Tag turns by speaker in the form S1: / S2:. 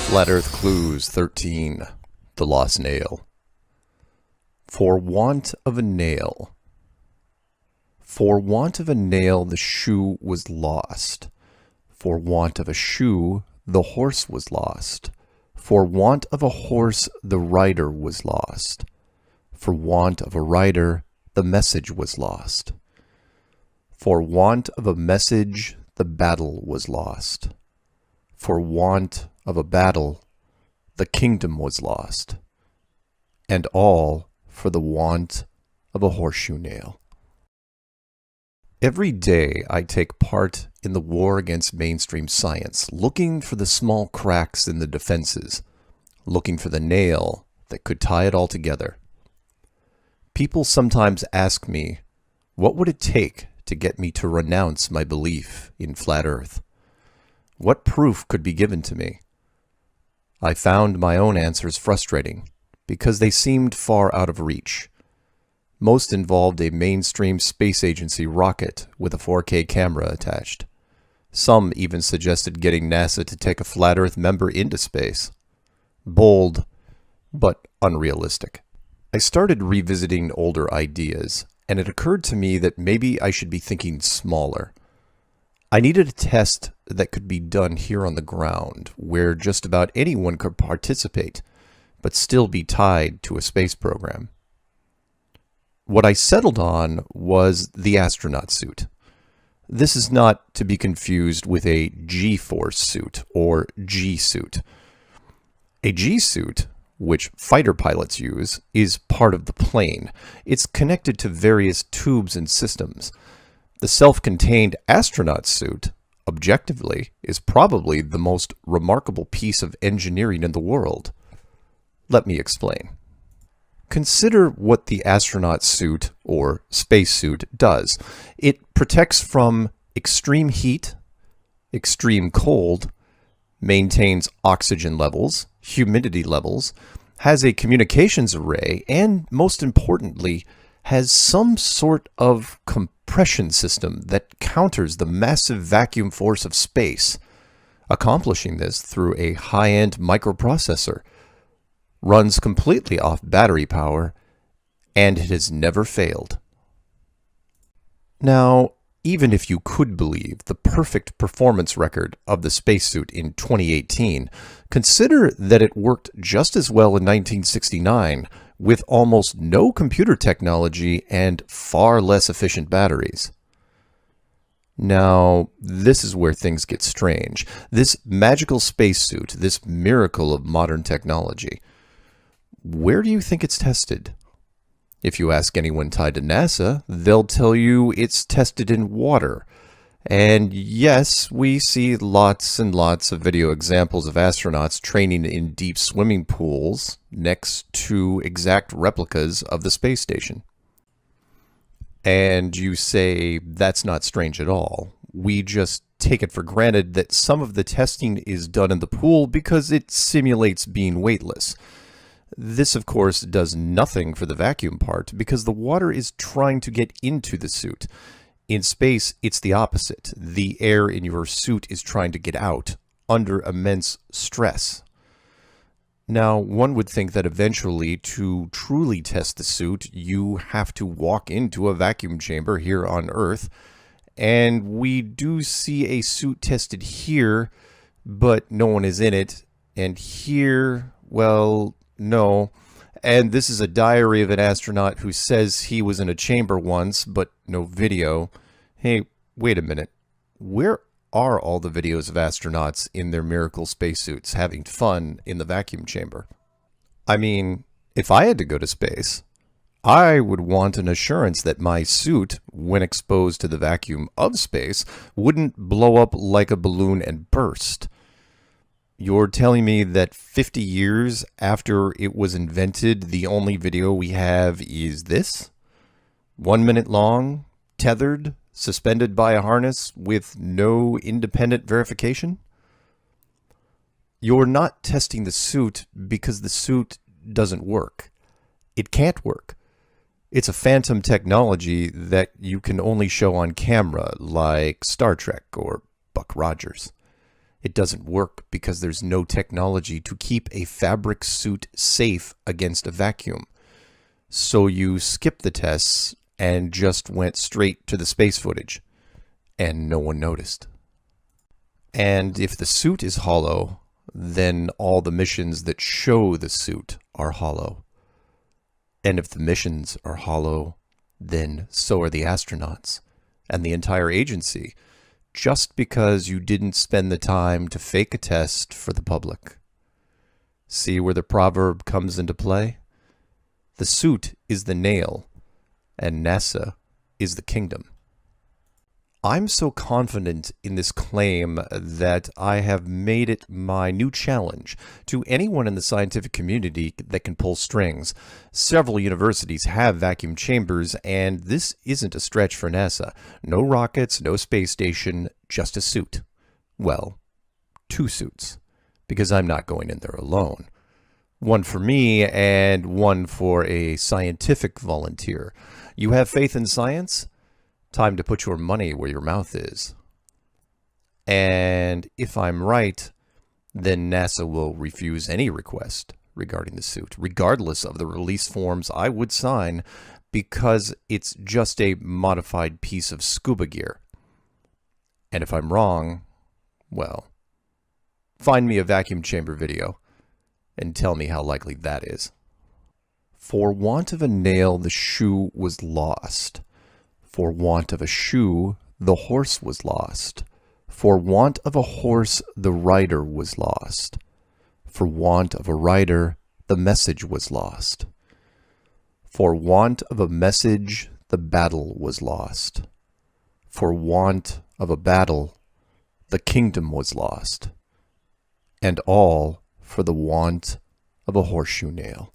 S1: Flat Earth Clues 13. The Lost Nail. For want of a nail. For want of a nail the shoe was lost. For want of a shoe the horse was lost. For want of a horse the rider was lost. For want of a rider the message was lost. For want of a message the battle was lost. For want of a battle the kingdom was lost. And all for the want of a horseshoe nail. Every day I take part in the war against mainstream science, looking for the small cracks in the defenses, looking for the nail that could tie it all together. People sometimes ask me, what would it take to get me to renounce my belief in flat Earth? What proof could be given to me? I found my own answers frustrating, because they seemed far out of reach. Most involved a mainstream space agency rocket with a 4K camera attached. Some even suggested getting NASA to take a flat Earth member into space. Bold, but unrealistic. I started revisiting older ideas, and it occurred to me that maybe I should be thinking smaller. I needed a test that could be done here on the ground, where just about anyone could participate, but still be tied to a space program. What I settled on was the astronaut suit. This is not to be confused with a G-force suit or G-suit. A G-suit, which fighter pilots use, is part of the plane. It's connected to various tubes and systems. The self-contained astronaut suit, objectively, is probably the most remarkable piece of engineering in the world. Let me explain. Consider what the astronaut suit, or spacesuit, does. It protects from extreme heat, extreme cold, maintains oxygen levels, humidity levels, has a communications array, and, most importantly, has some sort of compression system that counters the massive vacuum force of space, accomplishing this through a high-end microprocessor, runs completely off battery power, and it has never failed. Now, even if you could believe the perfect performance record of the spacesuit in 2018, consider that it worked just as well in 1969 with almost no computer technology and far less efficient batteries. Now, this is where things get strange. This magical spacesuit, this miracle of modern technology, where do you think it's tested? If you ask anyone tied to NASA, they'll tell you it's tested in water. And yes, we see lots and lots of video examples of astronauts training in deep swimming pools next to exact replicas of the space station. And you say that's not strange at all. We just take it for granted that some of the testing is done in the pool because it simulates being weightless. This, of course, does nothing for the vacuum part because the water is trying to get into the suit. In space, it's the opposite. The air in your suit is trying to get out under immense stress. Now, one would think that eventually, to truly test the suit, you have to walk into a vacuum chamber here on Earth. And we do see a suit tested here, but no one is in it. And here, well, no. And this is a diary of an astronaut who says he was in a chamber once, but no video. Hey, wait a minute. Where are all the videos of astronauts in their miracle spacesuits having fun in the vacuum chamber? I mean, if I had to go to space, I would want an assurance that my suit, when exposed to the vacuum of space, wouldn't blow up like a balloon and burst. You're telling me that 50 years after it was invented, the only video we have is this? 1 minute long, tethered, suspended by a harness with no independent verification? You're not testing the suit because the suit doesn't work. It can't work. It's a phantom technology that you can only show on camera, like Star Trek or Buck Rogers. It doesn't work because there's no technology to keep a fabric suit safe against a vacuum. So you skipped the tests and just went straight to the space footage, and no one noticed. And if the suit is hollow, then all the missions that show the suit are hollow. And if the missions are hollow, then so are the astronauts and the entire agency, just because you didn't spend the time to fake a test for the public. See where the proverb comes into play? The suit is the nail, and NASA is the kingdom. I'm so confident in this claim that I have made it my new challenge to anyone in the scientific community that can pull strings. Several universities have vacuum chambers, and this isn't a stretch for NASA. No rockets, no space station, just a suit. Well, 2 suits, because I'm not going in there alone. One for me and one for a scientific volunteer. You have faith in science? Time to put your money where your mouth is. And if I'm right, then NASA will refuse any request regarding the suit, regardless of the release forms I would sign, because it's just a modified piece of scuba gear. And if I'm wrong, well, find me a vacuum chamber video and tell me how likely that is. For want of a nail, the shoe was lost. For want of a shoe, the horse was lost. For want of a horse, the rider was lost. For want of a rider, the message was lost. For want of a message, the battle was lost. For want of a battle, the kingdom was lost. And all for the want of a horseshoe nail.